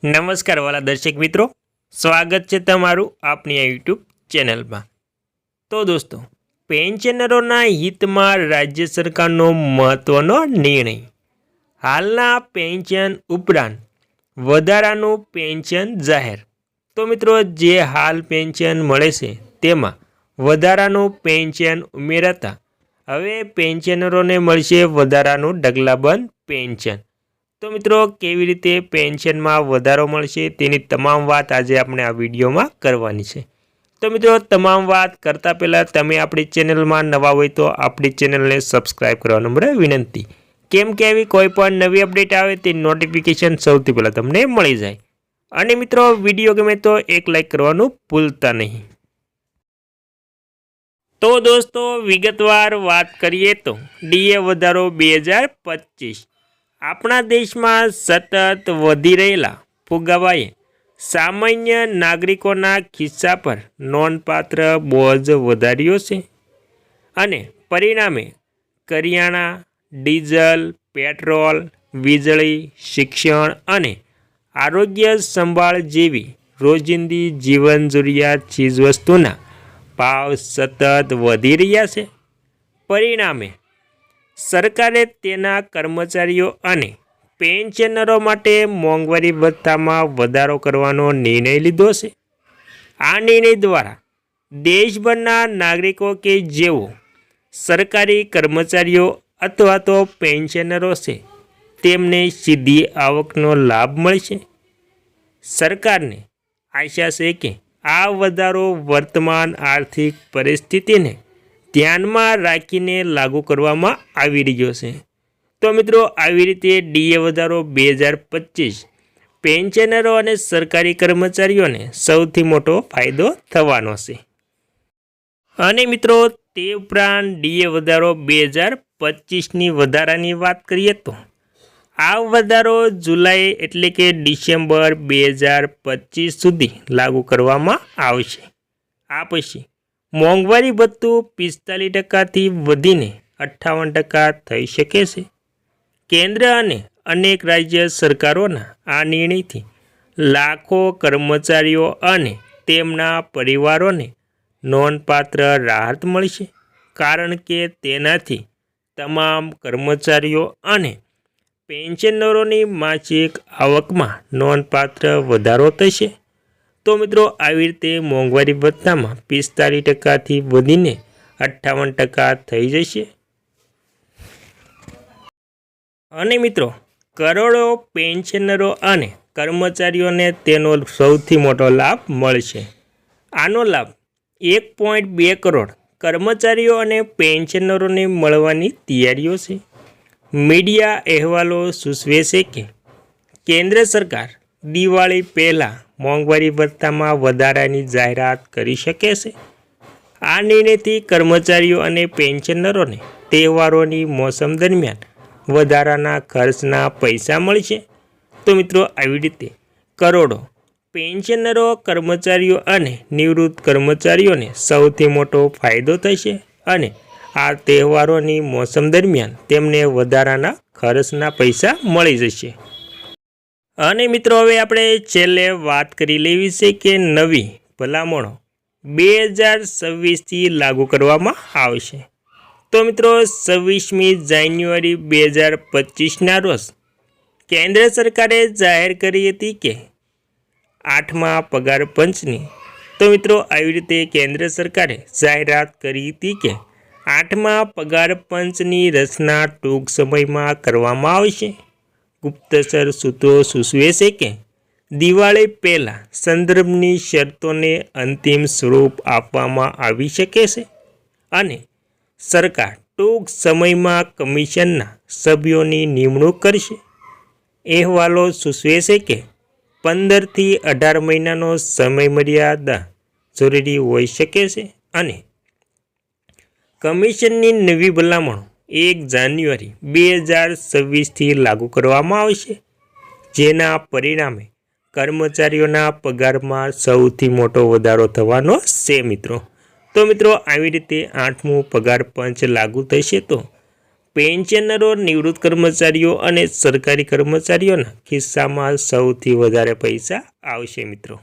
નમસ્કાર વાલા દર્શક મિત્રો, સ્વાગત છે તમારું આપણી આ યુટ્યુબ ચેનલમાં। તો દોસ્તો, પેન્શનરોના હિતમાં રાજ્ય સરકારનો મહત્વનો નિર્ણય। હાલના પેન્શન ઉપરાંત વધારાનું પેન્શન જાહેર। તો મિત્રો, જે હાલ પેન્શન મળે છે તેમાં વધારાનું પેન્શન ઉમેરાતા હવે પેન્શનરોને મળશે વધારાનું ઢગલાબંધ પેન્શન। તો મિત્રો, કેવી રીતે પેન્શનમાં વધારો મળશે તેની તમામ વાત આજે આપણે આ વિડીયોમાં કરવાની છે। તો મિત્રો, તમામ વાત કરતાં પહેલાં તમે આપણી ચેનલમાં નવા હોય તો આપણી ચેનલને સબસ્ક્રાઈબ કરવા નમ્ર વિનંતી, કેમ કે આવી કોઈ પણ નવી અપડેટ આવે તે નોટિફિકેશન સૌથી પહેલાં તમને મળી જાય। અને મિત્રો, વિડીયો ગમે તો એક લાઈક કરવાનું ભૂલતા નહીં। તો દોસ્તો, વિગતવાર વાત કરીએ તો ડીએ વધારો 2025 આપણા દેશમાં સતત વધી રહેલા ફુગાવાએ સામાન્ય નાગરિકોના ખિસ્સા પર નોંધપાત્ર બોજ વધાર્યો છે અને પરિણામે કરિયાણા, ડીઝલ, પેટ્રોલ, વીજળી, શિક્ષણ અને આરોગ્ય સંભાળ જેવી રોજિંદી જીવન જરૂરિયાત ચીજવસ્તુના ભાવ સતત વધી રહ્યા છે। પરિણામે સરકારે તેના કર્મચારીઓ અને પેન્શનરો માટે મોંઘવારી ભથ્થામાં વધારો કરવાનો નિર્ણય લીધો છે। આ નિર્ણય દ્વારા દેશભરના નાગરિકો કે જેઓ સરકારી કર્મચારીઓ અથવા તો પેન્શનરો છે તેમને સીધી આવકનો લાભ મળશે। સરકારને આશા છે કે આ વધારો વર્તમાન આર્થિક પરિસ્થિતિને ધ્યાનમાં રાખીને લાગુ કરવામાં આવી રહ્યો છે। તો મિત્રો, આવી રીતે ડીએ વધારો 2025 પેન્શનરો અને સરકારી કર્મચારીઓને સૌથી મોટો ફાયદો થવાનો છે। અને મિત્રો, તે ઉપરાંત ડીએ વધારો 2025ની વધારાની વાત કરીએ તો આ વધારો જુલાઈ એટલે કે ડિસેમ્બર 2025 સુધી લાગુ કરવામાં આવશે। આ પછી મોંઘવારી ભથ્થું 45%થી વધીને 58% થઈ શકે છે। કેન્દ્ર અને અનેક રાજ્ય સરકારોના આ નિર્ણયથી લાખો કર્મચારીઓ અને તેમના પરિવારોને નોંધપાત્ર રાહત મળશે, કારણ કે તેનાથી તમામ કર્મચારીઓ અને પેન્શનરોની માસિક આવકમાં નોંધપાત્ર વધારો થશે। તો મિત્રો, આવી રીતે મોંઘવારી ભથ્થામાં 45%થી વધીને 58% થઈ જશે। અને મિત્રો, કરોડો પેન્શનરો અને કર્મચારીઓને તેનો સૌથી મોટો લાભ મળશે। આનો લાભ 1.2 કરોડ કર્મચારીઓ અને પેન્શનરોને મળવાની તૈયારીઓ છે। મીડિયા અહેવાલો સૂચવે છે કે કેન્દ્ર સરકાર દિવાળી પહેલાં મોંઘવારી ભથ્થામાં વધારાની જાહેરાત કરી શકે છે। આ નિર્ણયથી કર્મચારીઓ અને પેન્શનરોને તહેવારોની મોસમ દરમિયાન વધારાના ખર્ચના પૈસા મળશે। તો મિત્રો, આવી રીતે કરોડો પેન્શનરો, કર્મચારીઓ અને નિવૃત્ત કર્મચારીઓને સૌથી મોટો ફાયદો થશે અને આ તહેવારોની મોસમ દરમિયાન તેમને વધારાના ખર્ચના પૈસા મળી જશે। અને મિત્રો, હવે આપણે છેલ્લે વાત કરી લેવી છે કે નવી ભલામણો 2026થી લાગુ કરવામાં આવશે। તો મિત્રો, 26મી જાન્યુઆરી 2025ના રોજ કેન્દ્ર સરકારે જાહેર કરી હતી કે 8મા પગાર પંચની આવી રીતે કેન્દ્ર સરકારે જાહેરાત કરી હતી કે 8મા પગાર પંચની રચના ટૂંક સમયમાં કરવામાં આવશે। ગુપ્તચર સૂત્રો સૂચવે છે કે દિવાળી પહેલાં સંદર્ભની શરતોને અંતિમ સ્વરૂપ આપવામાં આવી શકે છે અને સરકાર ટૂંક સમયમાં કમિશનના સભ્યોની નિમણૂક કરશે। અહેવાલો સૂચવે છે કે 15થી 18 મહિનાનો સમયમર્યાદા જરૂરી હોઈ શકે છે અને કમિશનની નવી ભલામણો 1 જાન્યુઆરી 2026થી લાગુ કરવામાં આવશે, જેના પરિણામે કર્મચારીઓના પગારમાં સૌથી મોટો વધારો થવાનો છે મિત્રો। તો મિત્રો, આવી રીતે 8મું પગાર પંચ લાગુ થશે તો પેન્શનરો, નિવૃત્ત કર્મચારીઓ અને સરકારી કર્મચારીઓના ખિસ્સામાં સૌથી વધારે પૈસા આવશે મિત્રો।